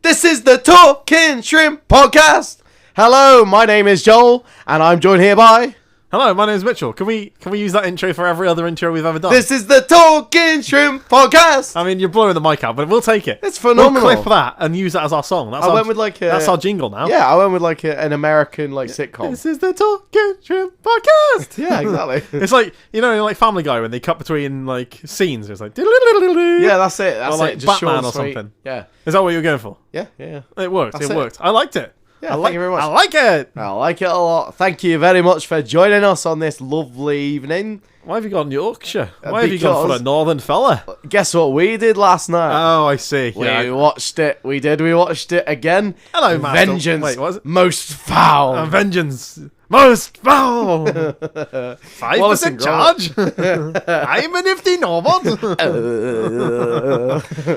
This is the Talking Shrimp Podcast. Hello, my name is Joel, and I'm joined here by... Hello, my name is Mitchell. Can we use that intro for every other intro we've ever done? This is the Talking Shrimp Podcast. I mean, you're blowing the mic out, but we'll take it. It's phenomenal. We'll clip that and use that as our song. That's that's our jingle now. Yeah, I went with like an American sitcom. This is the Talking Shrimp Podcast. Yeah, exactly. It's like, like Family Guy when they cut between like scenes. It's like... Yeah, that's it. That's or like it. Just Batman short or and sweet. something. Yeah. Is that what you were going for? Yeah. It worked. That's it worked. I liked it. Yeah, thank you very much. I like it. I like it a lot. Thank you very much for joining us on this lovely evening. Why have you gone Yorkshire? Why have you gone for a northern fella? Guess what we did last night? Oh, I see. We watched it. We watched it again. Hello, Master. Vengeance. Wait, what was it? Most foul. Vengeance. Most foul. 5% charge. I'm a nifty Norbot.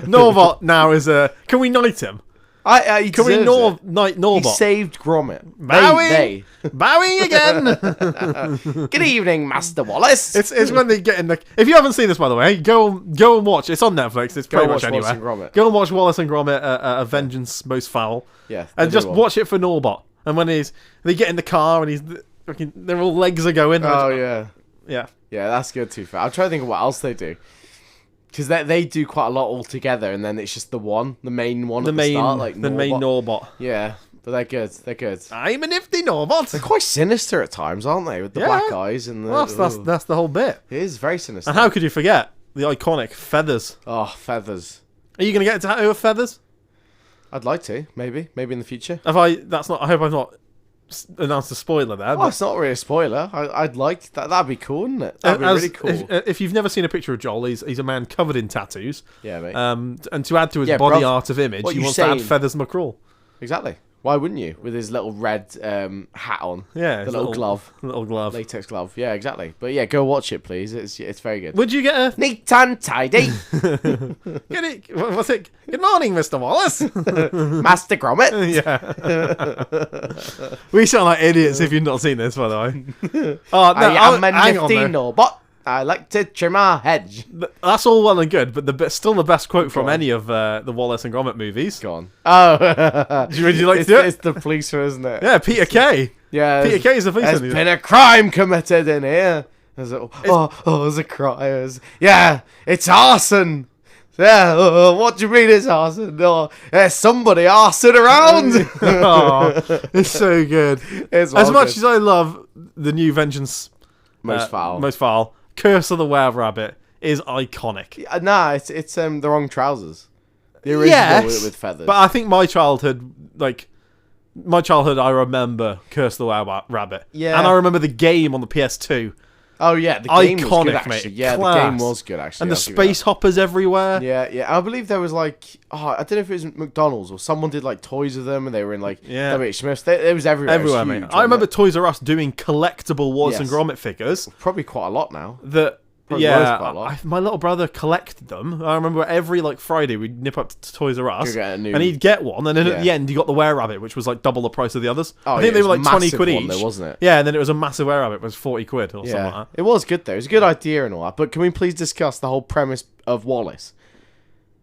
Norbot now is a... Can we knight him? Can we knight Norbot? He saved Gromit. Bowing. Bowing again. Good evening, Master Wallace. It's when they get in the... If you haven't seen this, by the way, go and watch. It's on Netflix. It's pretty much anywhere. Go and watch Wallace and Gromit, a Vengeance Most Foul. Yeah. And just watch it for Norbot. And when they get in the car and their all legs are going. Oh, yeah. Yeah. Yeah, that's good too far. I'm trying to think of what else they do. Because they do quite a lot all together, and then it's just the main one at the start, like the main Norbot. Yeah, but they're good. They're good. I'm a nifty Norbot. They're quite sinister at times, aren't they? With the black eyes and the... Well, that's the whole bit. It is very sinister. And how could you forget the iconic feathers? Oh, feathers. Are you going to get a tattoo of feathers? I'd like to, maybe in the future. I hope I've not announced a spoiler there. Oh, it's not really a spoiler. I'd like that. That'd be cool, wouldn't it? That'd be really cool. If you've never seen a picture of Joel, he's a man covered in tattoos. Yeah, mate. And to add to his body art of image, he wants to add feathers McCraw. Exactly. Why wouldn't you? With his little red hat on. Yeah. The little glove. Little glove. Latex glove. Yeah, exactly. But yeah, go watch it, please. It's very good. Would you get a... Neat and tidy. Get it? What's it? Good morning, Mr. Wallace. Master Gromit. Yeah. We sound like idiots if you've not seen this, by the way. Oh, no, I am a nifty Norbot. I like to trim our hedge. That's all well and good, but still the best quote from any of the Wallace and Gromit movies. Go on. Oh. Would you like to do it? It's the policeman, isn't it? Yeah, Peter Kay. Yeah. Peter Kay is the policeman. There's been a crime committed in here. There's a crime. Yeah, it's arson. Yeah, what do you mean it's arson? No, there's somebody arsing around. Oh, it's so good. It's as much as I love the new Vengeance Most Foul, Curse of the Were-Rabbit is iconic. Nah, it's the wrong trousers. The original with feathers. But I think my childhood, I remember Curse of the Were-Rabbit. Yeah. And I remember the game on the PS2. Oh, yeah, the game was good, mate. actually. Yeah, the game was good, actually. And the space hoppers everywhere. Yeah. I believe there was, I don't know if it was McDonald's or someone did, toys of them, and they were in, W.H. Smith's. It was everywhere. Everywhere, mate. I remember Toys R Us doing collectible Wallace and Gromit figures. Probably quite a lot now. My little brother collected them. I remember every Friday we'd nip up to Toys R Us and he'd get one, and then at the end he got the Were-Rabbit, which was double the price of the others. I think they were 20 quid each, though, wasn't it? Yeah, and then it was a massive Were-Rabbit, was 40 quid or something like that. It was good though. It was a good idea and all that. But can we please discuss the whole premise of Wallace?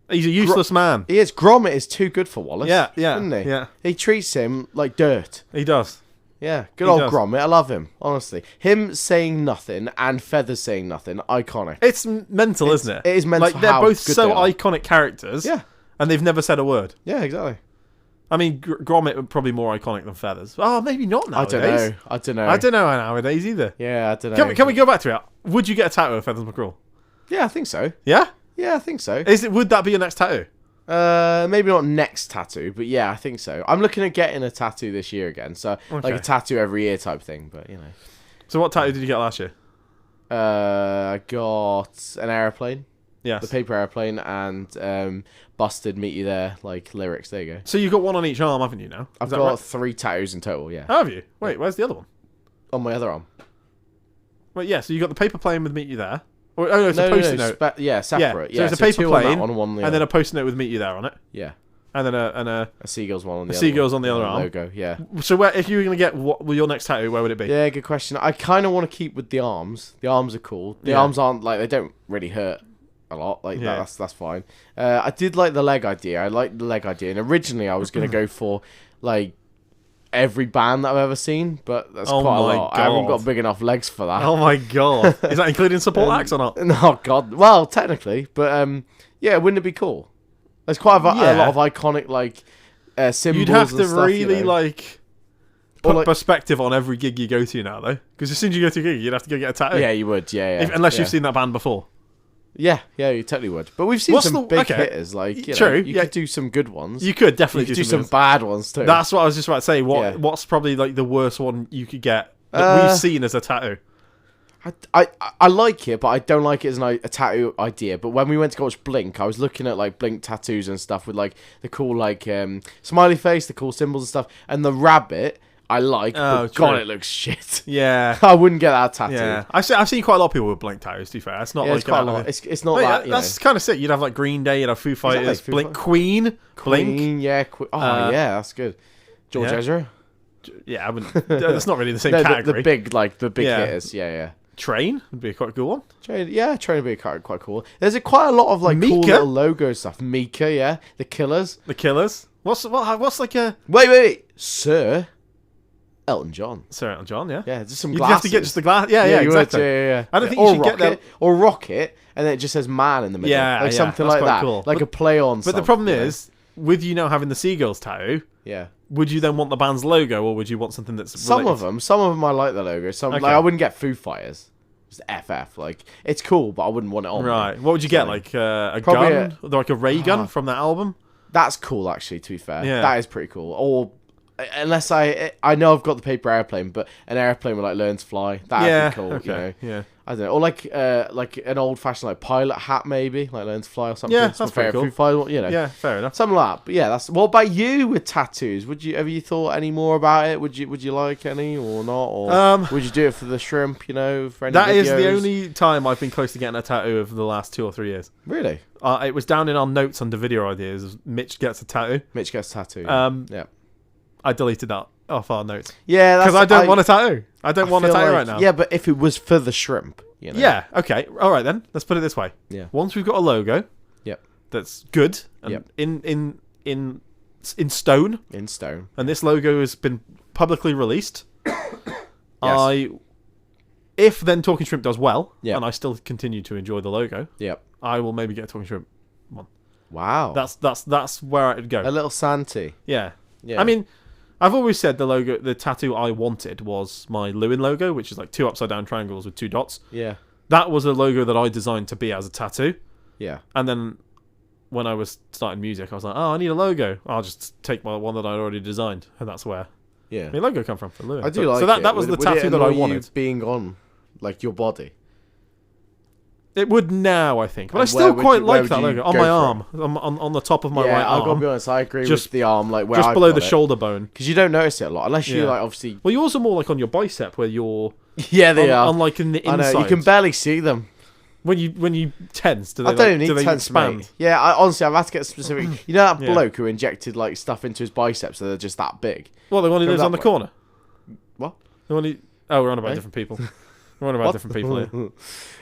He's a useless man. He is. Gromit is too good for Wallace. Yeah, isn't he? Yeah. He treats him like dirt. He does. Yeah, good old Gromit. I love him, honestly. Him saying nothing and Feathers saying nothing, iconic. It's mental, isn't it? It is mental. They're both so iconic characters. Yeah. And they've never said a word. Yeah, exactly. I mean, Gromit would probably more iconic than Feathers. Oh, maybe not nowadays. I don't know. I don't know nowadays either. Yeah, I don't know. Can we go back to it? Would you get a tattoo of Feathers McCraw? Yeah, I think so. Yeah? Yeah, I think so. Would that be your next tattoo? Maybe not next tattoo, but yeah, I think so. I'm looking at getting a tattoo this year again, so a tattoo every year type thing. But So what tattoo did you get last year? I got an airplane. Yes. The paper airplane and Busted Meet You There lyrics. There you go. So you've got one on each arm, haven't you? Now I've got 3 tattoos in total. Yeah. Oh, have you? Wait, where's the other one? On my other arm. Wait, yeah. So you got the paper plane with Meet You There. Oh no, it's a post-it note. Separate. Yeah, so it's a paper plane, and then a post-it note with Meet You There on it. Yeah. And then a seagull's one on the seagull's on the other arm. Logo, yeah. So if you were going to get your next tattoo, where would it be? Yeah, good question. I kind of want to keep with the arms. The arms are cool. The arms aren't, they don't really hurt. a lot. Like that's fine. I did like the leg idea. I liked the leg idea, and originally I was gonna go for like every band that I've ever seen, but that's quite a lot. God. I haven't got big enough legs for that. Oh my god! Is that including support acts or not? No, god. Well, technically, but yeah, wouldn't it be cool? There's quite a lot of iconic like symbols. You'd have to really like put perspective on every gig you go to now, though, because as soon as you go to a gig, you'd have to go get a tattoo. Yeah, you would. Yeah. Unless you've seen that band before. Yeah, you totally would. But we've seen some big hitters. Like, you know, you could do some good ones. You could definitely do some bad ones too. That's what I was just about to say. What's probably like the worst one you could get that we've seen as a tattoo? I like it, but I don't like it as a tattoo idea. But when we went to go watch Blink, I was looking at like Blink tattoos and stuff with like the cool like smiley face, the cool symbols and stuff, and the rabbit. I like, but God, it looks shit. Yeah, I wouldn't get that tattoo. Yeah, I've seen quite a lot of people with Blink tattoos. To be fair, it's not like it's quite a lot. It's not that. That's kind of sick. You'd have like Green Day, you'd have Foo Fighters, Blink, Queen, Blink. Yeah. Yeah, that's good. George Ezra. Yeah, I wouldn't. That's not really the same category. The big hitters. Yeah. Train would be quite a cool one. Train would be quite cool. There's quite a lot of like cool little logo stuff. Mika, yeah, the Killers. What's like a wait, Sir Elton John. Sir Elton John, yeah. Yeah, just some glasses. You have to get just the glass. Yeah, exactly. Yeah. I don't think you should get that. Or Rocket, and then it just says man in the middle. Yeah, like something like that. Cool. Like a play on. But the problem is, with you now having the seagulls tattoo. Yeah. Would you then want the band's logo, or would you want something that's related? Some of them I like the logo. Like I wouldn't get Foo Fighters. Just FF. Like it's cool, but I wouldn't want it on. Right. What would you get? Like a gun, like a ray gun from that album. That's cool, actually. To be fair, that is pretty cool. Or unless I know I've got the paper airplane, but an airplane would like learn to fly. That'd be cool. Okay. You know? Yeah. I don't know. Or like an old fashioned like pilot hat maybe, like learn to fly or something. Yeah, that's pretty cool. You know. Yeah, fair enough. Something like that. But yeah, that's. What about you with tattoos? Have you thought any more about it? Would you like any or not? Or would you do it for the shrimp? You know, for any that videos? Is the only time I've been close to getting a tattoo of the last 2 or 3 years. Really? It was down in our notes under video ideas. Mitch gets a tattoo. Yeah. I deleted that off our notes. Yeah, because I don't want a tattoo. I don't want a tattoo right now. Yeah, but if it was for the shrimp, you know. Yeah. Okay. All right then. Let's put it this way. Yeah. Once we've got a logo. Yep. That's good. And yep. In stone. In stone. And this logo has been publicly released. Yes. If then Talking Shrimp does well, yep. and I still continue to enjoy the logo. Yep. I will maybe get a Talking Shrimp one. Wow. That's where I'd go. A little Santy. Yeah. I mean, I've always said the tattoo I wanted was my Lewin logo, which is like 2 upside down triangles with 2 dots. Yeah. That was a logo that I designed to be as a tattoo. Yeah. And then when I was starting music, I was like, oh, I need a logo. I'll just take my one that I'd already designed. And that's where my logo come from for Lewin. I do like it. So that was the tattoo that I wanted. You being on like your body. It would now, I think, but I still quite like that logo on my arm, on the top of my right arm. I've got to be honest, I agree with the arm, like where just below the shoulder bone, because you don't notice it a lot unless you like obviously. Well, yours are more like on your bicep where you're. Yeah, they are. On like in the inside. I know, you can barely see them. When you tense, do they? I don't need tense, expand? Mate. Yeah, honestly, I've had to get specific. You know that bloke who injected like stuff into his biceps, so they're just that big. Well, the one who lives on the corner. What? The one who? Oh, we're on about different people. We're on about different people here.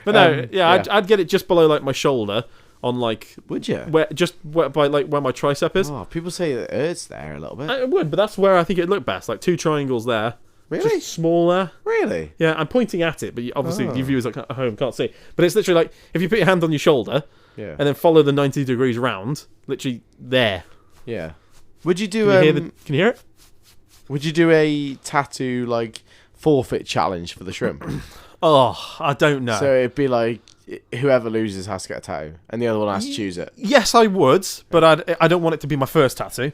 But no, I'd get it just below like my shoulder on like. Would you? By like where my tricep is. Oh, people say it hurts there a little bit. It would, but that's where I think it looked best. Like 2 triangles there. Really? Just smaller. Really? Yeah, I'm pointing at it, but obviously you viewers at home can't see. But it's literally like if you put your hand on your shoulder, and then follow the 90 degrees round, literally there. Yeah. Would you do? Can you hear it? Would you do a tattoo like forfeit challenge for the shrimp? Oh, I don't know. So it'd be like whoever loses has to get a tattoo, and the other one has to choose it. Yes, I would, but I don't want it to be my first tattoo.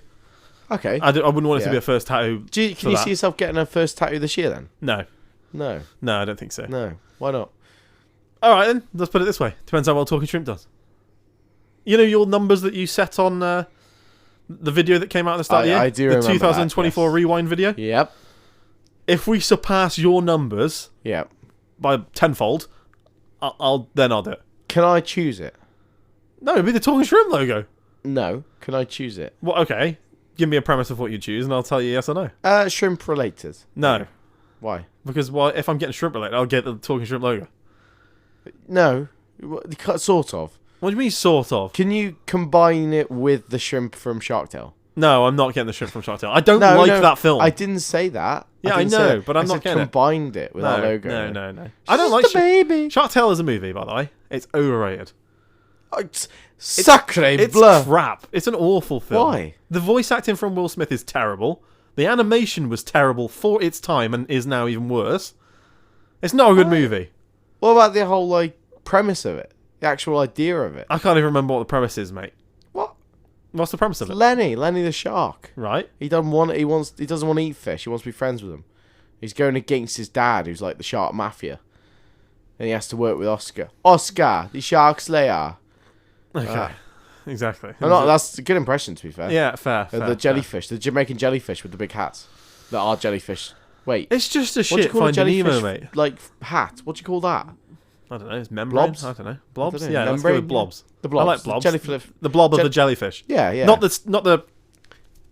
Okay. I wouldn't want it to be a first tattoo. Can you see yourself getting a first tattoo this year then? No. No, I don't think so. No, why not? All right then, let's put it this way. Depends how well Talking Shrimp does. You know your numbers that you set on the video that came out at the start of the year? I do remember the 2024 rewind video? Yep. If we surpass your numbers by tenfold, I'll do it. Can I choose it? No, it'd be the Talking Shrimp logo. No. Can I choose it? Well, okay. Give me a premise of what you choose and I'll tell you yes or no. Shrimp related. No. Why? Because if I'm getting shrimp related, I'll get the Talking Shrimp logo. No. Sort of. What do you mean, sort of? Can you combine it with the shrimp from Shark Tale? No, I'm not getting the shrimp from Shark Tale. I don't like that film. I didn't say that. Yeah, I know, but I'm not getting combined it with our logo. No. I don't like baby. Shark Tale as a movie, by the way. It's overrated. Sacre It's bleu. crap. It's an awful film. Why? The voice acting from Will Smith is terrible. The animation was terrible for its time and is now even worse. It's not a good movie. What about the whole premise of it? The actual idea of it? I can't even remember what the premise is, mate. What? What's the premise of it? Lenny the shark. Right. He doesn't want to eat fish. He wants to be friends with him. He's going against his dad, who's like the shark mafia. And he has to work with Oscar. Oscar, the shark slayer. Okay. Exactly. That's a good impression, to be fair. Yeah, fair. The jellyfish, the Jamaican jellyfish with the big hats. That are jellyfish. Wait. It's just a shit Finding Nemo, mate. Hat. What do you call that? I don't know. It's membrane. Blobs? I don't know. Blobs? I don't know. Yeah, let's go with blobs. The blobs. I like blobs. Jellyfish. The blob of the jellyfish. Yeah. Not the.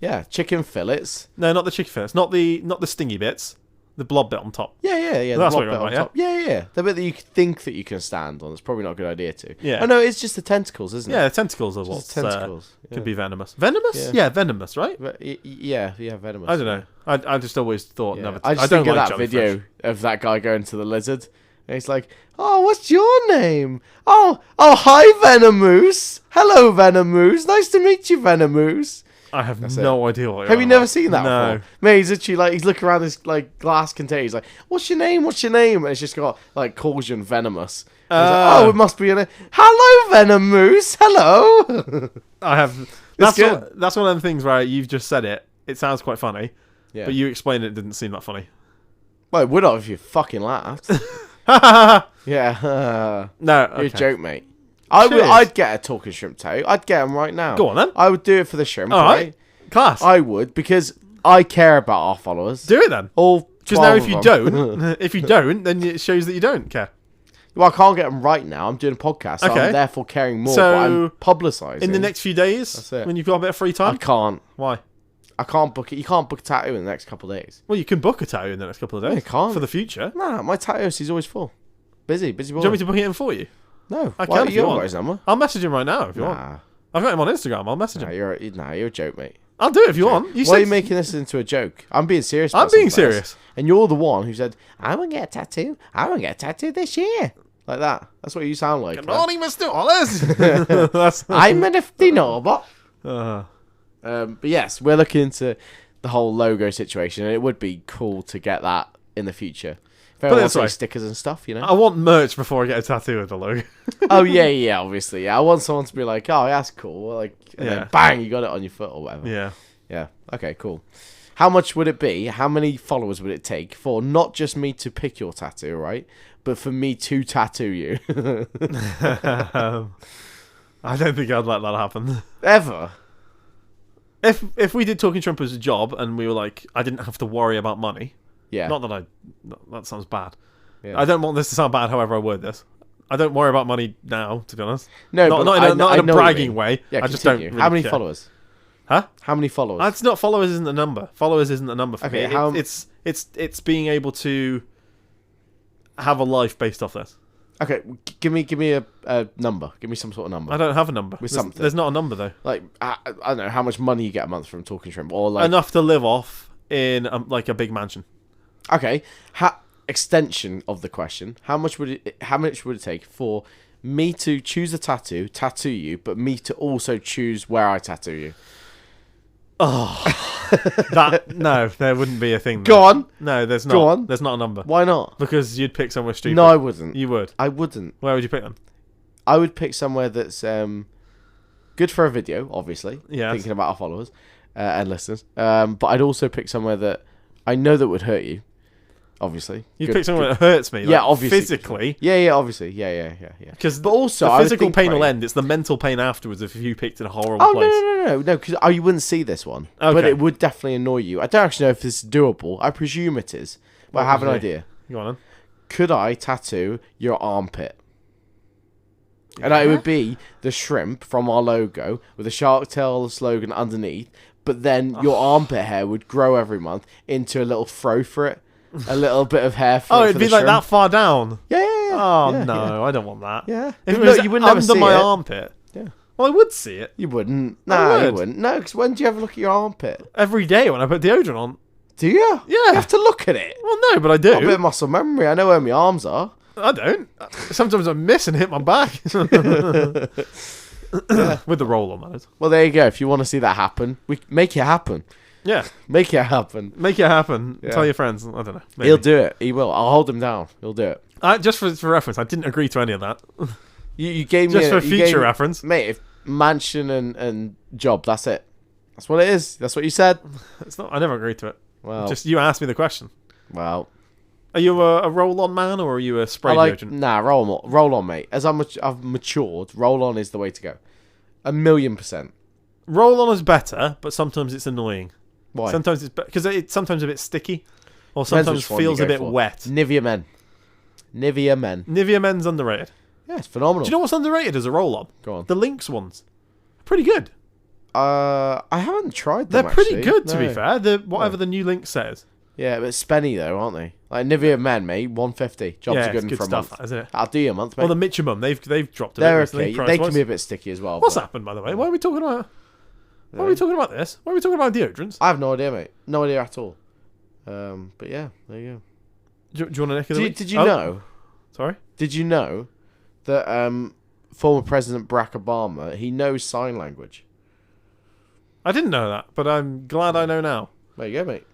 Yeah, chicken fillets. No, not the chicken fillets. Not the stingy bits. The blob bit on top. Yeah. That's the what you're on, top. Yeah. The bit that you think that you can stand on. It's probably not a good idea to. Yeah. Oh no, it's just the tentacles, isn't it? Yeah, tentacles are what. Tentacles. Could be venomous. Venomous? Yeah, venomous, right? Yeah, venomous. I don't know. I just always thought. Yeah. Never. I just don't think of like that jellyfish. video of that guy going to the lizard. And he's like, "Oh, what's your name? Oh, hi, Venomoose. Hello, Venomoose. Nice to meet you, Venomoose." I have no idea what you're Have you on never about. seen that No. before? Mate, he's literally he's looking around this glass container. He's like, "What's your name? What's your name?" And it's just got calls you venomous. And he's like, "Oh, it must be a hello, Venomoose. Hello." I have. That's one of the things where you've just said it. It sounds quite funny, but you explained it didn't seem that funny. Well, it would have if you fucking laughed. Yeah. No, you're a joke, mate. I'd get a talking shrimp tattoo. I'd get them right now. Go on then. I would do it for the shrimp. All right. Class. I would, because I care about our followers. Do it then. All because now if you don't, then it shows that you don't care. Well, I can't get them right now. I'm doing a podcast, so I'm therefore caring more. So but I'm publicising. In the next few days, when you've got a bit of free time, I can't. Why? I can't book it. You can't book a tattoo in the next couple of days. Well, you can book a tattoo in the next couple of days. No, you can't. For the future. Nah, my tattoo is always full. Busy boy. Do you want me to book it in for you? No. I can if you want. His number? I'll message him right now if you want. I've got him on Instagram. I'll message him. You're a joke, mate. I'll do it if you want. Why are you making this into a joke? I'm being serious. I'm being serious. And you're the one who said, "I want to get a tattoo. I want to get a tattoo this year." Like that. That's what you sound like. Good morning, Mr. Wallace. I'm a nifty Norbot. But yes, we're looking into the whole logo situation, and it would be cool to get that in the future. If anyone wants like stickers and stuff, you know. I want merch before I get a tattoo with the logo. Oh yeah, obviously. Yeah, I want someone to be like, "Oh, that's cool." Like, and then bang, you got it on your foot or whatever. Yeah. Okay, cool. How much would it be? How many followers would it take for not just me to pick your tattoo, right? But for me to tattoo you. I don't think I'd let that happen. Ever. If we did Talking Shrimp as a job and we were like, I didn't have to worry about money. Yeah. Not that that sounds bad. Yeah. I don't want this to sound bad, however I word this. I don't worry about money now, to be honest. No, not in a bragging way. Yeah, I just don't really How many care. followers? Huh? How many followers? It's not followers isn't the number. Followers isn't the number for me. It's being able to have a life based off this. Okay, give me a number. Give me some sort of number. I don't have a number. There's not a number though. Like I don't know how much money you get a month from Talking Shrimp, or like enough to live off in like a big mansion. Okay, extension of the question: How much would it take for me to choose a tattoo you, but me to also choose where I tattoo you? Oh, no, there wouldn't be a thing. Go on. No, there's not. Go on. There's not a number. Why not? Because you'd pick somewhere stupid. No, I wouldn't. You would. I wouldn't. Where would you pick them? I would pick somewhere that's good for a video, obviously. Yeah. Thinking about our followers and listeners. But I'd also pick somewhere that I know that would hurt you. Obviously, you pick somewhere that hurts me. Yeah, obviously, physically. Yeah, obviously, yeah. But also, the physical pain will end. It's the mental pain afterwards if you picked in a horrible place. No, because you wouldn't see this one, but it would definitely annoy you. I don't actually know if this is doable. I presume it is, but I have an idea. Go on. Then. Could I tattoo your armpit? And it would be the shrimp from our logo with the Shark Tale slogan underneath, but then your armpit hair would grow every month into a little fro for it. A little bit of hair for it'd be like that far down. Yeah. Oh yeah, no, I don't want that. Yeah. If it No, was you wouldn't ever under see my it. armpit. Yeah. Well, I would see it. You wouldn't. I No, would. you wouldn't. No, because when do you ever look at your armpit? Every day when I put deodorant on. Do you? Yeah. You have to look at it. Well, no, but I do. Got a bit of muscle memory. I know where my arms are. I don't. Sometimes I miss and hit my back. With the roll on, that is. Well, there you go. If you want to see that happen, we make it happen. Yeah. Make it happen. Make it happen. Yeah. Tell your friends. I don't know. Maybe. He'll do it. He will. I'll hold him down. He'll do it. Just for reference, I didn't agree to any of that. You gave me Just for future reference. Mate, if mansion and job, that's it. That's what it is. That's what you said. It's not. I never agreed to it. Well, just you asked me the question. Well, are you a roll-on man or are you a spray deodorant? Nah, roll on, mate. As I've matured, roll on is the way to go. 1,000,000%. Roll-on is better, but sometimes it's annoying. Why? Sometimes it's because it's sometimes a bit sticky, or sometimes feels a bit wet. Nivea Men. Nivea Men's underrated. Yeah, it's phenomenal. Do you know what's underrated as a roll-on? Go on. The Lynx ones. Pretty good. I haven't tried them. They're pretty actually. good, to be fair. Whatever the new Lynx says. Yeah, but spenny though, aren't they? Like Nivea Men, mate, 150. Jobs are good, for a stuff, month. Isn't it? I'll do you a month, mate. Well, the Mitchumum, they've dropped a bit. They're recently, okay. They can be a bit sticky as well. What's happened, by the way? Why are we talking about? Why are we talking about this? Why are we talking about deodorants? I have no idea, mate. No idea at all. But yeah, there you go. Do you want to nick of the week? Did you know? Sorry. Did you know that former President Barack Obama, he knows sign language? I didn't know that, but I'm glad I know now. There you go, mate.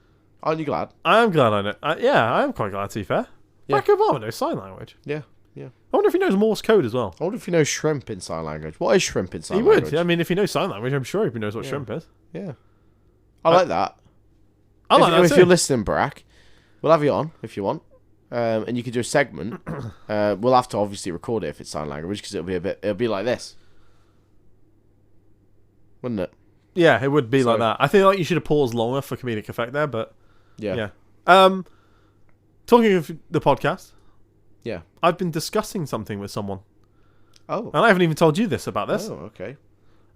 Aren't you glad? I am glad I know. Yeah, I am quite glad, to be fair. Yeah. Barack Obama knows sign language. Yeah. I wonder if he knows Morse code as well. I wonder if he knows shrimp in sign language. What is shrimp in sign language? He would. I mean, if he knows sign language, I'm sure he knows what shrimp is. Yeah. I like that. I like that if too. you're listening, Barack, we'll have you on if you want. And you could do a segment. We'll have to obviously record it if it's sign language because it'll be like this. Wouldn't it? Yeah, it would be like that. I feel like you should have paused longer for comedic effect there, but yeah. Talking of the podcast, yeah, I've been discussing something with someone. Oh, and I haven't even told you this about this. Oh, okay.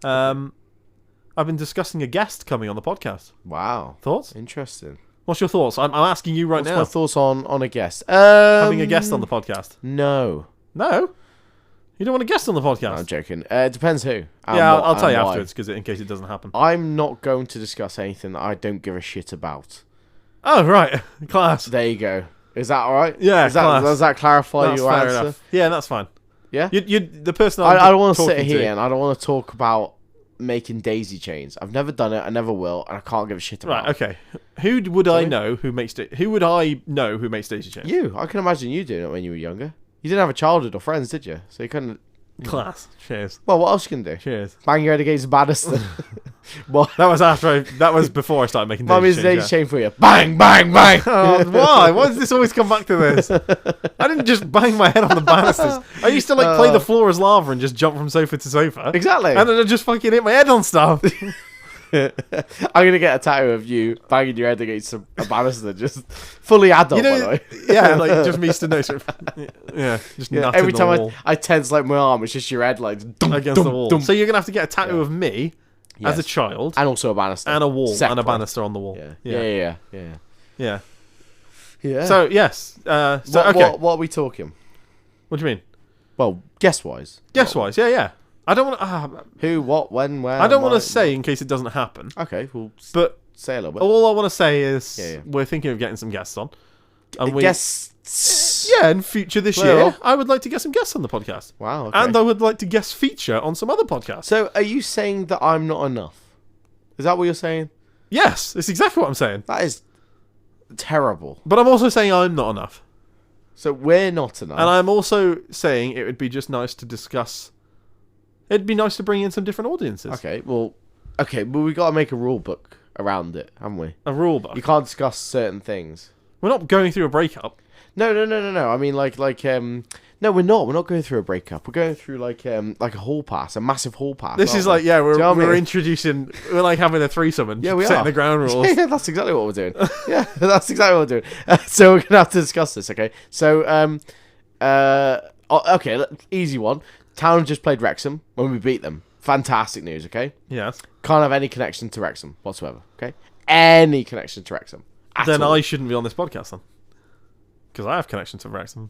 I've been discussing a guest coming on the podcast. Wow. Thoughts? Interesting. What's your thoughts? I'm asking you now. What's my thoughts on a guest? Having a guest on the podcast? No. You don't want a guest on the podcast? No, I'm joking. It depends who. Yeah, I'll tell you afterwards in case it doesn't happen. I'm not going to discuss anything that I don't give a shit about. Oh, right. Class. There you go. Is that all right? Yeah, does that clarify your answer? Enough. Yeah, that's fine. Yeah? The person I don't want to sit here and I don't want to talk about making daisy chains. I've never done it. I never will, and I can't give a shit about it. Right, okay. Who would I know who makes daisy chains? You. I can imagine you doing it when you were younger. You didn't have a childhood or friends, did you? So you couldn't... Class. Cheers. Well, what else you can do? Cheers. Bang your head against the banister. What? That was before I started making daisy chains. Mummy's daisy chain for you. Bang, bang, bang. Oh, why? Why does this always come back to this? I didn't just bang my head on the banisters. I used to play the floor as lava and just jump from sofa to sofa. Exactly. And then I just fucking hit my head on stuff. I'm going to get a tattoo of you banging your head against a banister, just fully adult, by the way. Yeah, just me stood next to it. Yeah, just every time I tense my arm, it's just your head against the wall. So you're going to have to get a tattoo of me as a child. And also a banister. And a wall. And a banister on the wall. Yeah. So, yes. Okay. What are we talking? What do you mean? Well, guess-wise. Guess-wise, yeah. I don't want to... who, what, when, where... I don't want to say in case it doesn't happen. Okay, well, but say a little bit. All I want to say is we're thinking of getting some guests on. And guests? Yeah, in future this year, I would like to get some guests on the podcast. Wow, okay. And I would like to guest feature on some other podcasts. So are you saying that I'm not enough? Is that what you're saying? Yes, it's exactly what I'm saying. That is terrible. But I'm also saying I'm not enough. So we're not enough. And I'm also saying it would be just nice to discuss... It'd be nice to bring in some different audiences. Okay, well, we got to make a rule book around it, haven't we? A rule book? You can't discuss certain things. We're not going through a breakup. No. I mean, no, we're not. We're not going through a breakup. We're going through like a hall pass, a massive hall pass. This is we're introducing, we're like having a threesome and setting the ground rules. Yeah, that's exactly what we're doing. Yeah, that's exactly what we're doing. So we're gonna have to discuss this, okay? So, okay, easy one. Town just played Wrexham when we beat them. Fantastic news, okay? Yes. Can't have any connection to Wrexham whatsoever, okay? Any connection to Wrexham. Then I shouldn't be on this podcast then. Because I have connection to Wrexham.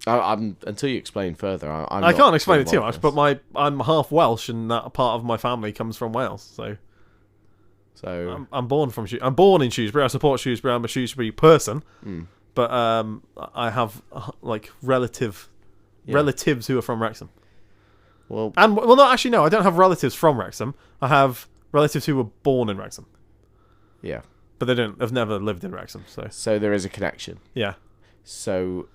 I'm until you explain further. I can't explain it too much, but I'm half Welsh, and that part of my family comes from Wales. So I'm born in Shrewsbury. I support Shrewsbury. I'm a Shrewsbury person, but I have relatives who are from Wrexham. No, actually, no, I don't have relatives from Wrexham. I have relatives who were born in Wrexham. Yeah, but have never lived in Wrexham. So there is a connection. Yeah. So,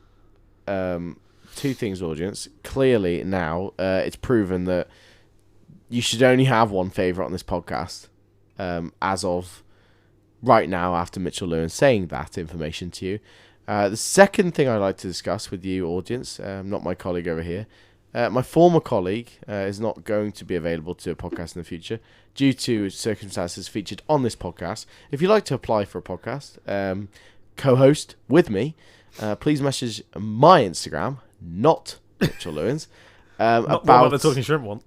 two things, audience. Clearly now, it's proven that you should only have one favourite on this podcast. As of right now, after Mitchell Lewin saying that information to you. The second thing I'd like to discuss with you, audience, not my colleague over here, my former colleague is not going to be available to a podcast in the future due to circumstances featured on this podcast. If you'd like to apply for a podcast, co-host with me, please message my Instagram, not Mitchell Lewin's. About the Talking Shrimp one.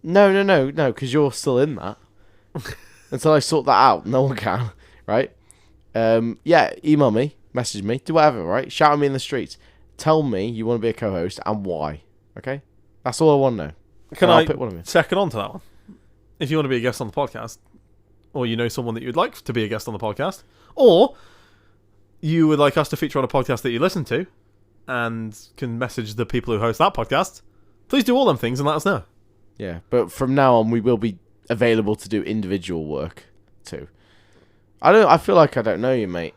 No, because you're still in that. Until I sort that out, no one can, right? Email me, message me, do whatever, right? Shout at me in the streets. Tell me you want to be a co-host and why, okay? That's all I want to know. Can I pick one of you? Second on to that one? If you want to be a guest on the podcast, or you know someone that you'd like to be a guest on the podcast, or you would like us to feature on a podcast that you listen to, and can message the people who host that podcast, please do all them things and let us know. Yeah, but from now on, we will be available to do individual work too. I feel like I don't know you, mate.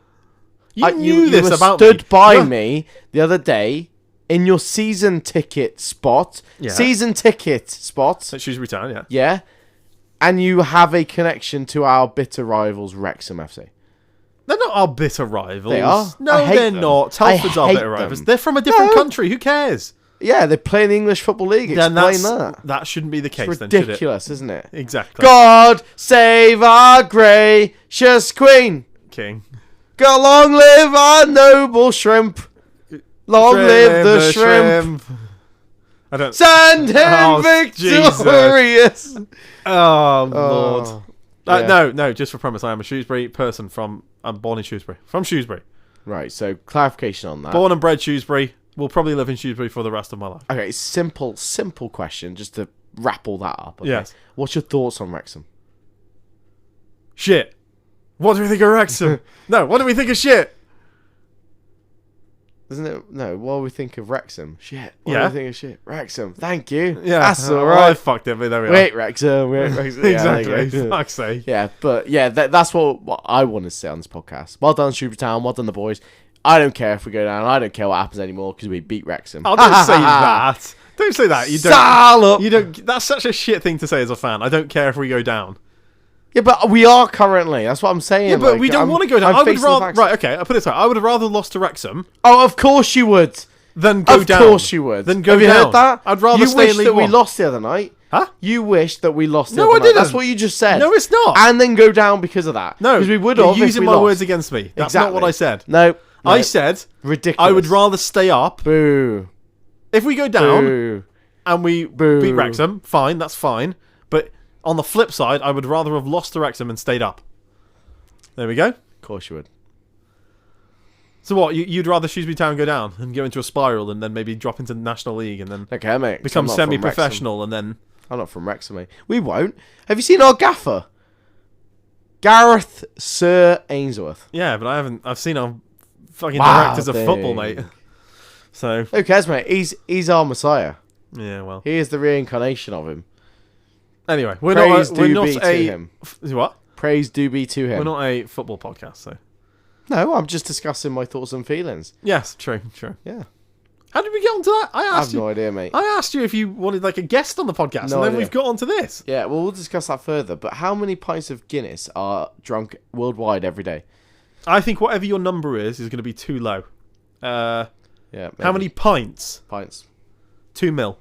You stood by me the other day in your season ticket spot. Yeah. Season ticket spot at Shrewsbury Town, yeah. Yeah. And you have a connection to our bitter rivals, Wrexham FC. They're not our bitter rivals. They are. No, they're not. Telford's our bitter rivals. They're from a different country. Who cares? Yeah, they play in the English Football League. Explain that. That shouldn't be the case. It's ridiculous, isn't it? Exactly. God save our gracious Queen. King. God, long live our noble shrimp. Long live the shrimp. I don't. Send him victorious. Oh, Lord. Yeah. No, just for premise, I am a Shrewsbury person I'm born in Shrewsbury. From Shrewsbury. Right, so clarification on that. Born and bred Shrewsbury. Will probably live in Shrewsbury for the rest of my life. Okay, simple question, just to wrap all that up. Okay? Yes. What's your thoughts on Wrexham? Shit. What do we think of Wrexham? No, what do we think of shit? Isn't it? No, what do we think of Wrexham? Shit. What do we think of shit? Wrexham. Thank you. Yeah. That's alright. I fucked it, but there we are. Wait, Wrexham. Exactly. Fuck's sake. Yeah, but yeah, that's what I want to say on this podcast. Well done, Shrewsbury Town. Well done, the boys. I don't care if we go down. I don't care what happens anymore because we beat Wrexham. Oh, don't say that. Don't say that. You don't. That's such a shit thing to say as a fan. I don't care if we go down. Yeah, but we are currently. That's what I'm saying. Yeah, but we don't want to go down. I would rather. Right, okay. I'll put it this way. I would have rather lost to Wrexham. Oh, of course you would. Than go down. Of course you would. Then go down. Have you heard that? I'd rather stay in League One. You wished that we lost the other night. Huh? You wish that we lost the other other night. No, I didn't. That's what you just said. No, it's not. And then go down because of that. No, because we would have. You're using my words against me. That's not what I said. No. I said ridiculous. I would rather stay up. Boo. If we go down Boo. and we beat Wrexham, fine, that's fine. But on the flip side, I would rather have lost to Wrexham and stayed up. There we go. Of course you would. So what? You'd rather Shrewsbury Town go down and go into a spiral and then maybe drop into the National League and then become semi-professional and then... I'm not from Wrexham, mate. We won't. Have you seen our gaffer? Gareth Sir Ainsworth. Yeah, but I haven't... I've seen our fucking directors of football, mate. So... Who cares, mate? He's our messiah. Yeah, well... He is the reincarnation of him. Anyway, we're not a... him. What? Praise do be to him. We're not a football podcast, so... No, I'm just discussing my thoughts and feelings. Yes, true. Yeah. How did we get onto that? I have no idea, mate. I asked you if you wanted like a guest on the podcast, and then we've got onto this. Yeah, well, we'll discuss that further. But how many pints of Guinness are drunk worldwide every day? I think whatever your number is going to be too low. Yeah. Maybe. How many pints? 2 mil.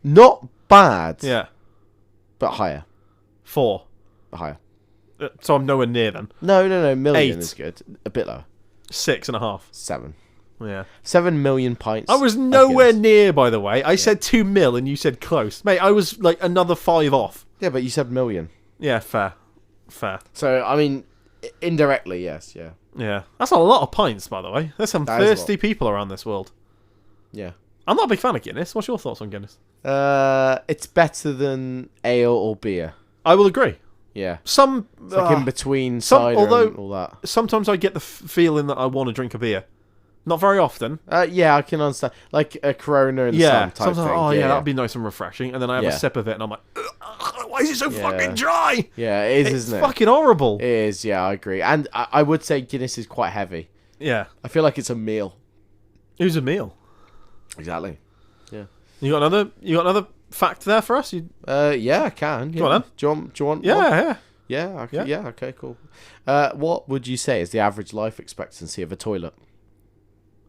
Not bad. Yeah. But higher. 4. Higher. So I'm nowhere near then. No. Million 8. is good. A bit lower. 6.5. 7. Yeah. 7 million pints. I was nowhere near, by the way. I said 2 mil and you said close. Mate, I was like another 5 off. Yeah, but you said million. Yeah, fair. So, I mean, indirectly, yes, yeah. Yeah. That's a lot of pints, by the way. There's some thirsty people around this world. Yeah. I'm not a big fan of Guinness. What's your thoughts on Guinness? It's better than ale or beer. I will agree. Yeah. It's like in between cider and all that. Sometimes I get the feeling that I want to drink a beer. Not very often. Yeah, I can understand. Like a Corona in the sun type thing. Oh, yeah, that'd be nice and refreshing. And then I have a sip of it and I'm like, why is it so fucking dry? Yeah, it is, isn't it? It's fucking horrible. It is, yeah, I agree. And I would say Guinness is quite heavy. Yeah. I feel like it's a meal. It was a meal. Exactly. Yeah. You got another fact there for us? Yeah, I can. Yeah. Go on then. Do you want Yeah, one? yeah. Yeah, okay, yeah, okay, cool. What would you say is the average life expectancy of a toilet?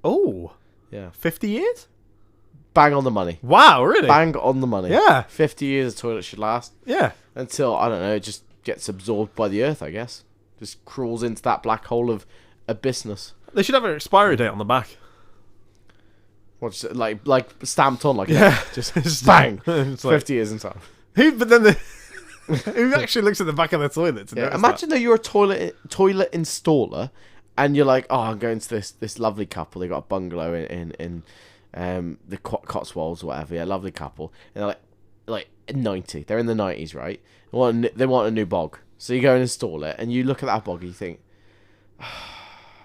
Oh. Yeah. 50 years? Bang on the money. Wow, really? Bang on the money. Yeah. 50 years a toilet should last. Yeah. Until, I don't know, it just gets absorbed by the earth, I guess. Just crawls into that black hole of abyssness. They should have an expiry date on the back. What's like stamped on, like just bang. It's 50 years in time. But then who actually looks at the back of the toilet? Imagine that you're a toilet installer, and you're like, oh, I'm going to this lovely couple. They got a bungalow in the Cotswolds or whatever. Yeah, lovely couple. And they're like 90. They're in the 90s, right? They want a new bog. So you go and install it, and you look at that bog, and you think,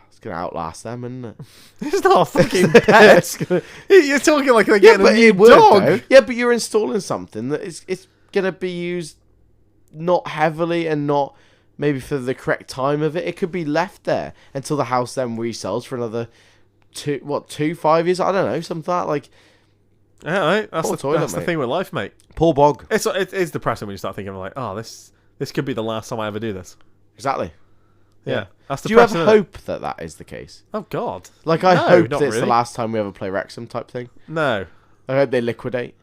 it's gonna outlast them, isn't it? It's not a fucking pet. You're talking like they're getting a new dog. Though. Yeah, but you're installing something that it's gonna be used not heavily and not maybe for the correct time of it. It could be left there until the house then resells for another 5 years. I don't know, something like that. Yeah, that's the thing with life, mate. Poor bog. It is depressing when you start thinking like, oh, this could be the last time I ever do this. Exactly. Yeah. That's do you ever hope that is the case? Oh God. Like I hope that it's the last time we ever play Wrexham type thing. No. I hope they liquidate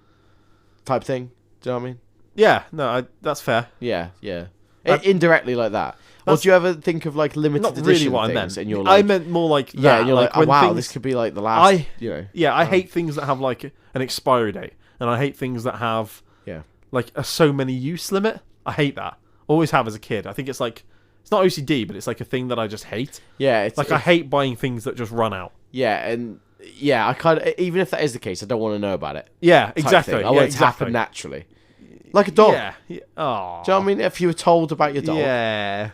type thing. Do you know what I mean? Yeah. No, that's fair. Yeah. Indirectly like that. Or do you ever think of like limited edition really what things? I meant. And you're like, I meant more like that. Yeah, and you're like, oh, wow, this could be like the last. Yeah, I hate things that have like an expiry date, and I hate things that have like a so many use limit. I hate that. Always have as a kid. I think it's like it's not OCD, but it's like a thing that I just hate. Yeah, it's I hate buying things that just run out. Yeah, and I kind of even if that is the case, I don't want to know about it. Yeah, exactly. I want it to happen naturally. Like a dog. Yeah. Oh. Do you know what I mean? If you were told about your dog. Yeah.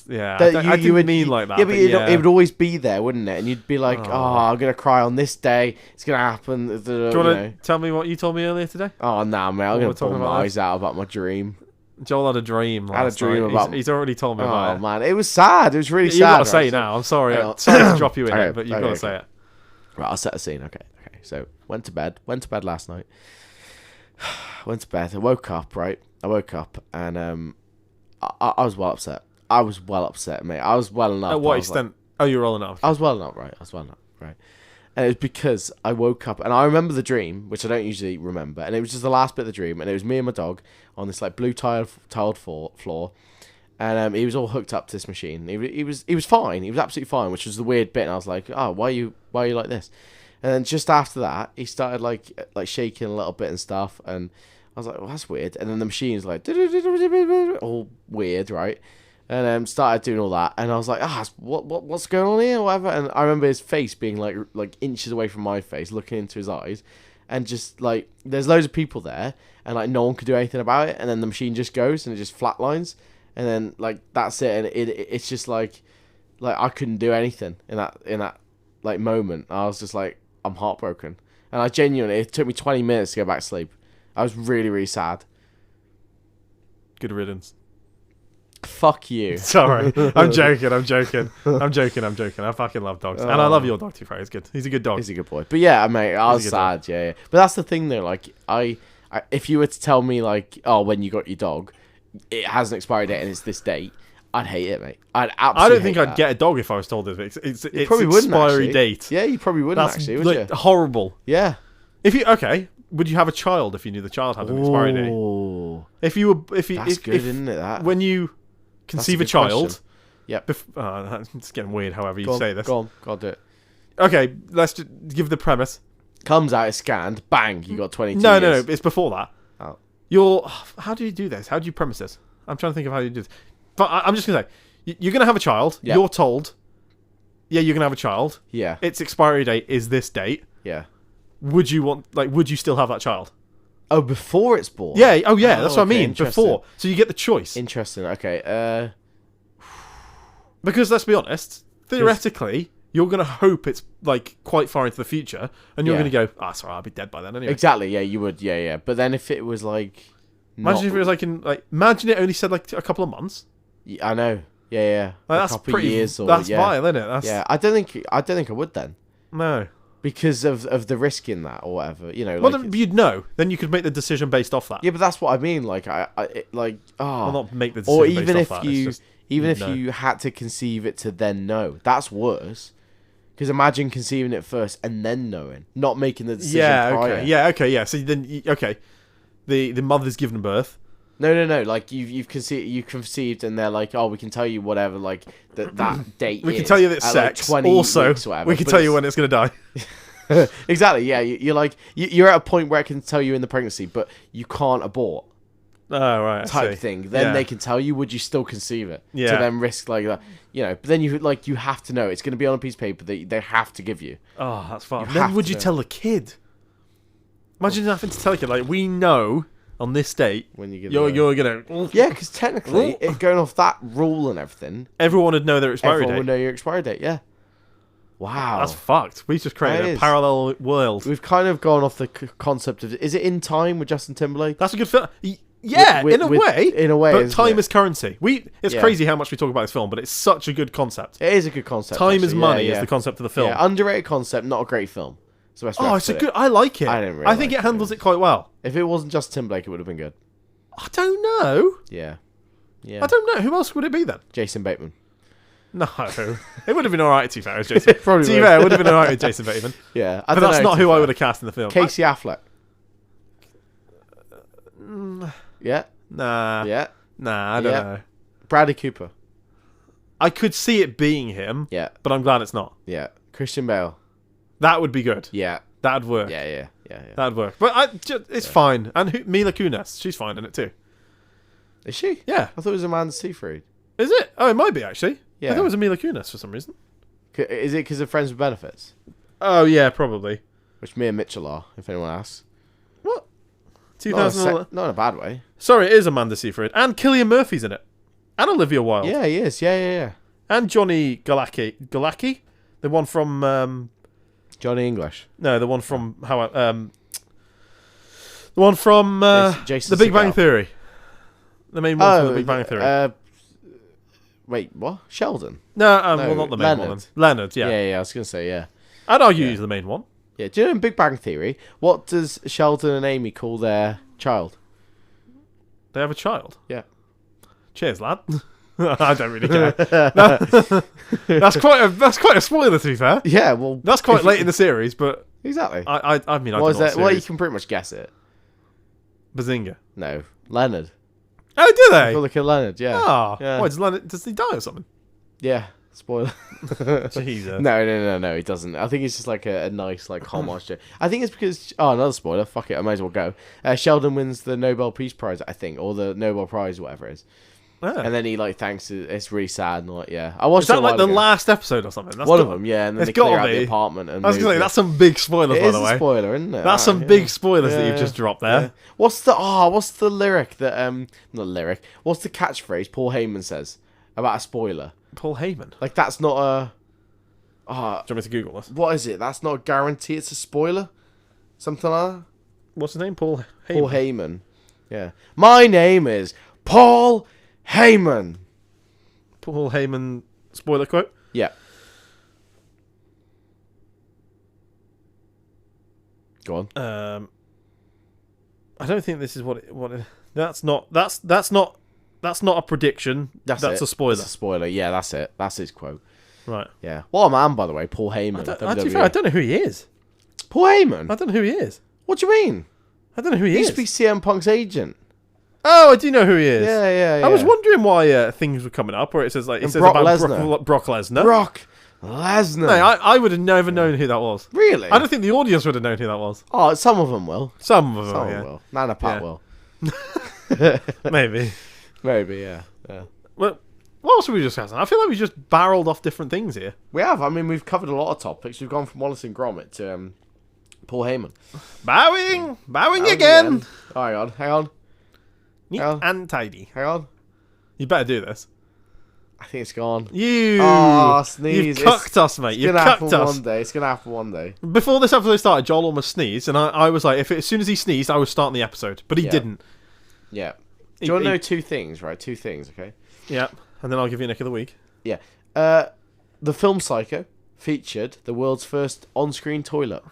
Yeah. I didn't mean like that. Yeah, but it would always be there, wouldn't it? And you'd be like, I'm going to cry on this day. It's going to happen. Do you want to tell me what you told me earlier today? Oh, nah, mate. I'm going to pull my eyes out about my dream. Joel had a dream last I had a dream night. about... He's already told me about it. Oh, man. It was sad. It was really sad. You've got to say it now. I'm sorry. Sorry to drop you in it, but you've got to say it. Right, I'll set the scene. Okay. So, went to bed last night. Went to bed. I woke up, right? And I was well upset. Mate. I was welling up. At what extent? You were rolling up. I was welling up, right? And it was because I woke up, and I remember the dream, which I don't usually remember, and it was just the last bit of the dream, and it was me and my dog on this like blue tiled floor, and he was all hooked up to this machine. He was fine. He was absolutely fine, which was the weird bit. And I was like, oh, why are you like this? And then just after that, he started like shaking a little bit and stuff, and I was like, well, that's weird. And then the machine's like all weird, right? And started doing all that, and I was like, what's going on here, or whatever. And I remember his face being like inches away from my face, looking into his eyes, and just like there's loads of people there, and like no one could do anything about it. And then the machine just goes and it just flatlines, and then like that's it. And it's just like I couldn't do anything in that like moment. I was just like, I'm heartbroken, and I genuinely it took me 20 minutes to go back to sleep. I was really, really sad. Good riddance. Fuck you. Sorry. I'm joking. I fucking love dogs. And I love your dog too, Frank. He's good. He's a good dog. He's a good boy. But yeah, mate, I was sad. Yeah. But that's the thing though. Like, I if you were to tell me like, oh, when you got your dog, it has an expiry date and it's this date, I'd hate it, mate. I don't think I'd get a dog if I was told this. It's probably expiry date. Yeah, you probably wouldn't actually, would you? Horrible. Yeah. Would you have a child if you knew the child had an expiry date? That's good, isn't it? That when you conceive a child. Question. Yep. It's getting weird. However you say this. Go on, do it. Okay, let's just give the premise. Comes out, it's scanned, bang, you got 22 No, years. it's before that. Oh. How do you do this? How do you premise this? I'm trying to think of how you do this. But I'm just going to say, you're going to have a child. Yep. You're told, you're going to have a child. Yeah. Its expiry date is this date. Yeah. would you still have that child? Oh, before it's born? Yeah. Oh, yeah. That's what I mean. Before. So you get the choice. Interesting. Okay. Because let's be honest, theoretically, you're going to hope it's like quite far into the future, and you're going to go, sorry, I'll be dead by then anyway. Exactly. Yeah, you would. Yeah. But then if it was like, imagine if it was like imagine it only said like a couple of months. Yeah, I know. Yeah. Like, that's couple of years. That's vile, isn't it? Yeah. I don't think I would then. No. Because of the risk in that or whatever, you know. Well, then you'd know. Then you could make the decision based off that. Yeah, but that's what I mean. Like Well, not make the decision. Or even based off that. if you had to conceive it to then know, that's worse. Because imagine conceiving it first and then knowing, not making the decision prior. Yeah. So then, the mother's given birth. No. Like you conceived, and they're like, oh, we can tell you whatever, like that date. We can tell you that it's sex. Like 20 also, weeks or whatever, we can tell you when it's going to die. Exactly. Yeah, you're at a point where it can tell you in the pregnancy, but you can't abort. Oh, right. Type thing. Then they can tell you. Would you still conceive it? Yeah. To then risk like that, you know. But then you have to know it's going to be on a piece of paper that they have to give you. Oh, that's fun. Then would you tell the kid? Imagine having to tell a kid like, we know on this date when you're gonna. Yeah, because technically, going off that rule and everything, everyone would know their expiry date. Everyone would know your expiry date. Yeah. Wow, that's fucked. We've just created a parallel world. We've kind of gone off the concept of, is it In Time with Justin Timberlake? That's a good film. Yeah, in a way. But time is currency. It's crazy how much we talk about this film, but it's such a good concept. It is a good concept. Time is money is the concept of the film. Yeah, underrated concept, not a great film. It's a good. I like it. I think it handles it quite well. If it wasn't Justin Timberlake, it would have been good. I don't know. Yeah. I don't know. Who else would it be then? Jason Bateman. No, it would have been alright. To be fair, as Jason. It would have been alright with Jason Bateman. Yeah, but that's not who I would have cast in the film. Casey Affleck. Yeah. Nah. Yeah. Nah, I don't know. Bradley Cooper. I could see it being him. Yeah. But I'm glad it's not. Yeah. Christian Bale. That would be good. Yeah. That'd work. Yeah. That'd work. But it's fine. And Mila Kunis, she's fine in it too. Is she? Yeah. I thought it was Amanda Seyfried. Is it? Oh, it might be actually. Yeah. I thought it was a Mila Kunis for some reason. Is it because of Friends with Benefits? Oh, yeah, probably. Which me and Mitchell are, if anyone asks. What? 2011? Not in a bad way. Sorry, it is Amanda Seyfried. And Cillian Murphy's in it. And Olivia Wilde. Yeah, he is. Yeah. And Johnny Galecki? The one from... Johnny English? No, the one from... the one from Jason The Big Bang Theory. The main one from The Big Bang Theory. Wait, what? Sheldon? No, well, not the main one. Leonard, yeah. Yeah, I was going to say, yeah. I'd argue he's the main one. Yeah, do you know in Big Bang Theory, what does Sheldon and Amy call their child? They have a child? Yeah. Cheers, lad. I don't really care. That's quite a spoiler, to be fair. Yeah, well... That's quite late in the series, but... Exactly. I mean, I don't know what series. Well, you can pretty much guess it. Bazinga. No. Leonard. Oh, do they? Call the kid Leonard, yeah. Oh. Yeah. Why, does he die or something? Yeah. Spoiler. Jesus. No, he doesn't. I think it's just like a nice like homage to it. I think it's because another spoiler. Fuck it, I might as well go. Sheldon wins the Nobel Peace Prize, I think, or the Nobel Prize, whatever it is. Oh. And then he like thanks. It's really sad. And like, yeah, I watched. Is that like the last episode or something? That's one of them, yeah. And then they clear out the apartment. And I was gonna say that's some big spoilers, by the way. It is a spoiler, isn't it? That's some big spoilers that you've just dropped there. Yeah. What's the lyric that not lyric? What's the catchphrase Paul Heyman says about a spoiler? Paul Heyman. Like that's not a. Do you want me to Google this? What is it? That's not a guarantee. It's a spoiler. Something like that. What's his name? Paul Heyman. Paul Heyman. Yeah. My name is Paul Heyman. Paul Heyman spoiler quote? Yeah. Go on. I don't think this is what it that's not a prediction. That's a spoiler. That's a spoiler. Yeah, that's it. That's his quote. Right. Yeah. What a man, by the way, Paul Heyman. I don't know who he is. Paul Heyman? I don't know who he is. What do you mean? I don't know who he is. He used to be CM Punk's agent. Oh, I do know who he is. Yeah. I was wondering why things were coming up where it says like Brock about Lesnar. Brock Lesnar. Brock Lesnar. No, I would have never known who that was. Really? I don't think the audience would have known who that was. Oh, some of them will. Some of them will. Nana Pat will. Maybe, yeah. Well, what else were we discussing? I feel like we just barreled off different things here. We have. I mean, we've covered a lot of topics. We've gone from Wallace and Gromit to Paul Heyman. Bowing again. Oh, hang on. Neat and tidy. Hang on. You better do this. I think it's gone. Sneeze. You've cucked us, mate. You've cucked us. It's going to happen one day. Before this episode started, Joel almost sneezed, and I was like, as soon as he sneezed, I was starting the episode. But he didn't. Yeah. Do you want to know two things, right? Two things, okay? Yeah. And then I'll give you a nick of the week. Yeah. The film Psycho featured the world's first on-screen toilet.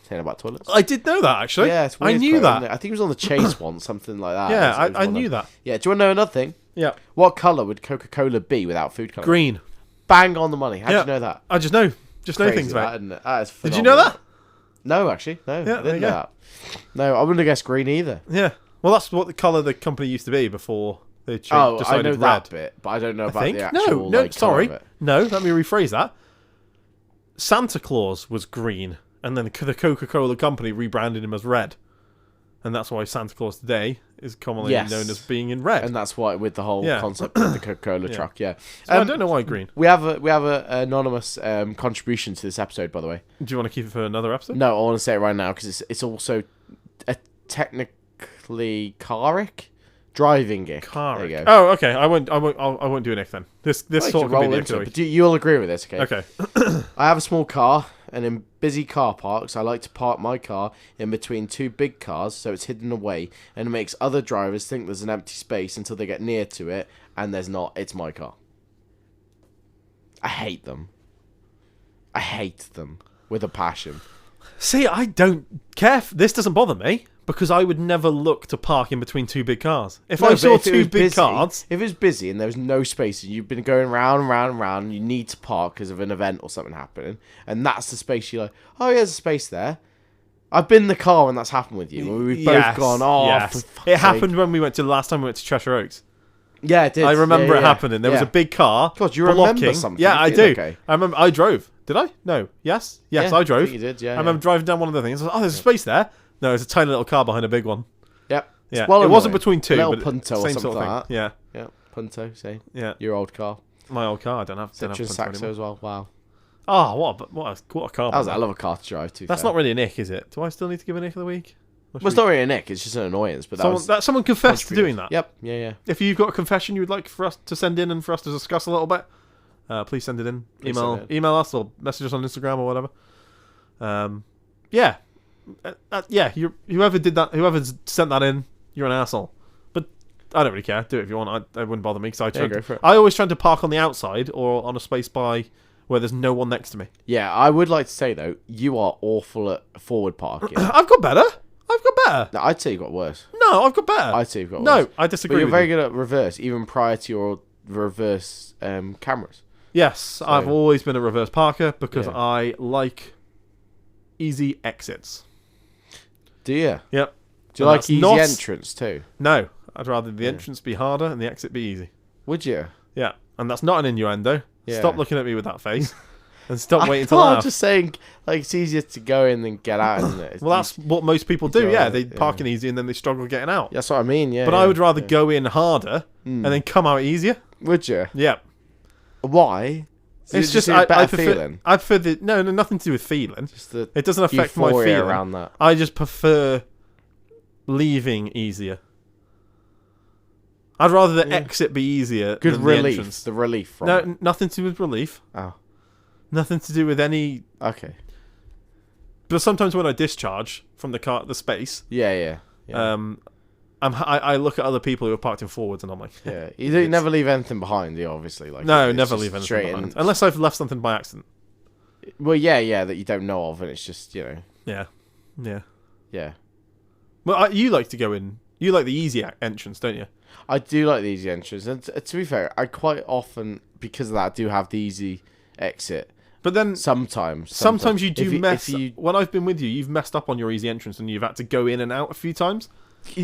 Saying about toilets. I did know that, actually. Yeah, it's weird. I knew that. I think it was on the Chase one, something like that. Yeah, I knew that. Yeah, do you want to know another thing? Yeah. What colour would Coca-Cola be without food colour? Green. Bang on the money. How did you know that? I just know. Just know things, mate. That is phenomenal. Did you know that? No, actually. No, I didn't know that. No, I wouldn't have guessed green either. Yeah. Well, that's what the colour the company used to be before they decided I know red. that bit, but I don't know about the actual sorry. colour of it. No, let me rephrase that. Santa Claus was green, and then the Coca-Cola company rebranded him as red. And that's why Santa Claus today is commonly known as being in red. And that's why with the whole concept of the Coca-Cola truck, So I don't know why green. We have a anonymous contribution to this episode, by the way. Do you want to keep it for another episode? No, I want to say it right now because it's also a technically caric driving it. There you go. Oh, okay. I won't do an Nick then. This sort of could be the episode. But you'll agree with this, okay? Okay. I have a small car, and in busy car parks, I like to park my car in between two big cars so it's hidden away, and it makes other drivers think there's an empty space until they get near to it, and there's not. It's my car. I hate them. I hate them with a passion. See, I don't care. This doesn't bother me. Because I would never look to park in between two big cars. If I saw two big cars... If it was busy and there was no space and you've been going round and round and round and you need to park because of an event or something happening, and that's the space you're like, oh, yeah, there's a space there. I've been in the car when that's happened with you. When we've both gone, It happened when last time we went to Cheshire Oaks. Yeah, it did. I remember it happening. There was a big car. God, you remember something? Yeah, I do. Okay. I remember I drove. Did I? No. Yes, I drove. I think you did, I remember driving down one of the things. Oh, there's a space there. No, it's a tiny little car behind a big one. Yep. Yeah. It wasn't between two, little but Punto same or something sort of thing. like that. Yeah. Yeah. Punto, say. Yeah. Your old car. My old car. I don't have. Citroen Saxo as well. Wow. Oh, what a car! That was a hell of a car to drive. That's not really a nick, is it? Do I still need to give a nick of the week? Well, it's not really a nick. It's just an annoyance. But someone confessed to doing that. Yep. Yeah. If you've got a confession you'd like for us to send in and for us to discuss a little bit, please send it in. Email us or message us on Instagram or whatever. Whoever did that, whoever sent that in, you're an asshole. But I don't really care. Do it if you want. I wouldn't bother me because I always try to park on the outside or on a space by where there's no one next to me. Yeah, I would like to say though, you are awful at forward parking. I've got better. No, I'd say you got worse. No, I've got better. I'd say you've got worse. No, I disagree. But you're very good at reverse, even prior to your reverse cameras. Yes, so, I've always been a reverse parker because I like easy exits. Do you? Yep. Do you like easy entrance too? No, I'd rather the entrance be harder and the exit be easy. Would you? Yeah, and that's not an innuendo. Yeah. Stop looking at me with that face. And stop waiting to laugh. I'm just saying, like, it's easier to go in than get out, isn't it? Well, that's what most people do, They park in easy and then they struggle getting out. That's what I mean, yeah. But I would rather go in harder and then come out easier. Would you? Yeah. Why? It's just I prefer feeling. I prefer no, nothing to do with feeling. It doesn't affect my feeling around that. I just prefer leaving easier. I'd rather the exit be easier than relief. The entrance. The relief from it. Nothing to do with relief. Oh. Nothing to do with any. Okay. But sometimes when I discharge from the space. Yeah. I look at other people who are parked in forwards and I'm like, you never leave anything behind, do you? Obviously, like never leave anything behind unless I've left something by accident. Well, that you don't know of, and it's just Yeah. Well, you like to go in. You like the easy entrance, don't you? I do like the easy entrance, and to be fair, I quite often because of that do have the easy exit. But then sometimes you do mess. When I've been with you, you've messed up on your easy entrance and you've had to go in and out a few times.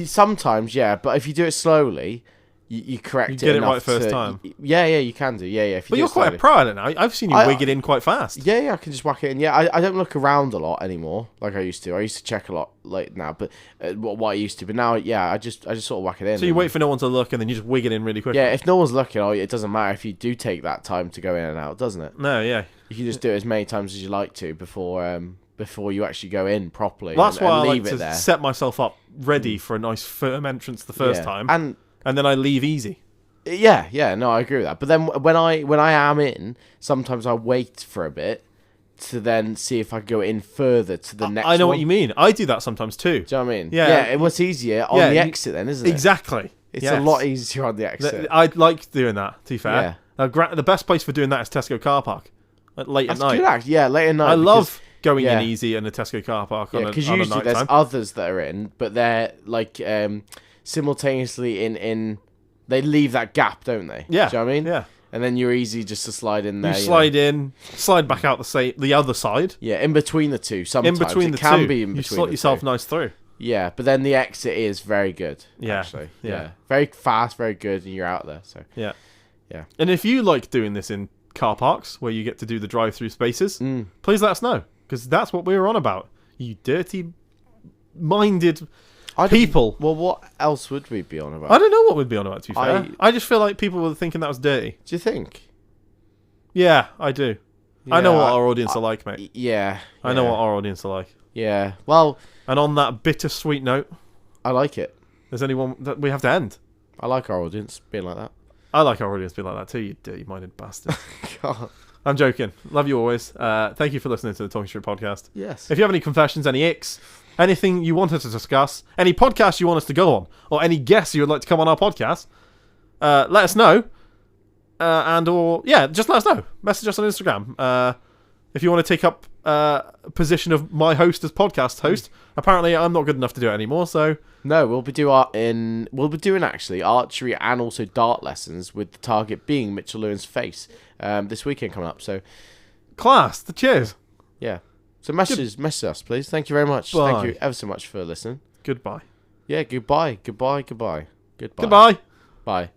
Sometimes, yeah, but if you do it slowly, you correct it. You get it right first time. Yeah, you can do. Yeah. But you're quite a pro at it now. I've seen you wig it in quite fast. Yeah, I can just whack it in. Yeah, I don't look around a lot anymore like I used to. I used to check a lot like now, but what I used to. But now, I just sort of whack it in. So you wait for no one to look and then you just wig it in really quick. Yeah, if no one's looking, it doesn't matter if you do take that time to go in and out, doesn't it? No, yeah. You can just do it as many times as you like to before before you actually go in properly. Well, that's why I leave like it to there. set myself up ready for a nice firm entrance the first time, and then I leave easy. Yeah, no, I agree with that. But then when I am in, sometimes I wait for a bit to then see if I go in further to the next one. I know what you mean. I do that sometimes too. Do you know what I mean? Yeah. It was easier on the exit then, isn't it? Exactly. It's a lot easier on the exit. I like doing that, to be fair. The best place for doing that is Tesco car park. Late at night. Late at night. I love going in easy in a Tesco car park on a night time. Because usually there's others that are in, but they're like simultaneously in. They leave that gap, don't they? Yeah. Do you know what I mean? Yeah. And then you're easy just to slide in there. You slide in, slide back out the other side. Yeah, in between the two. Sometimes in between it can be in between. You slot yourself nice through. Yeah, but then the exit is very good. Yeah, actually. Yeah, very fast, very good, and you're out there. So yeah. And if you like doing this in car parks where you get to do the drive-through spaces, please let us know, because that's what we were on about. You dirty-minded people. Well, what else would we be on about? I don't know what we'd be on about, to be fair. I just feel like people were thinking that was dirty. Do you think? Yeah, I do. Yeah, I know what our audience are like, mate. Yeah. I know what our audience are like. Yeah. Well... And on that bittersweet note... I like it. There's anyone that we have to end. I like our audience being like that. I like our audience being like that too, you dirty-minded bastard. God. I'm joking. Love you always. Thank you for listening to the Talking Shrew podcast. Yes. If you have any confessions, any icks, anything you want us to discuss, any podcasts you want us to go on, or any guests you would like to come on our podcast, let us know. Just let us know. Message us on Instagram. If you want to take up a position of my host as podcast host, apparently I'm not good enough to do it anymore. So no, we'll be doing actually archery and also dart lessons with the target being Mitchell Lewin's face this weekend coming up. So class, cheers. Yeah. So message us, please. Thank you very much. Bye. Thank you ever so much for listening. Goodbye. Yeah. Goodbye. Goodbye. Bye.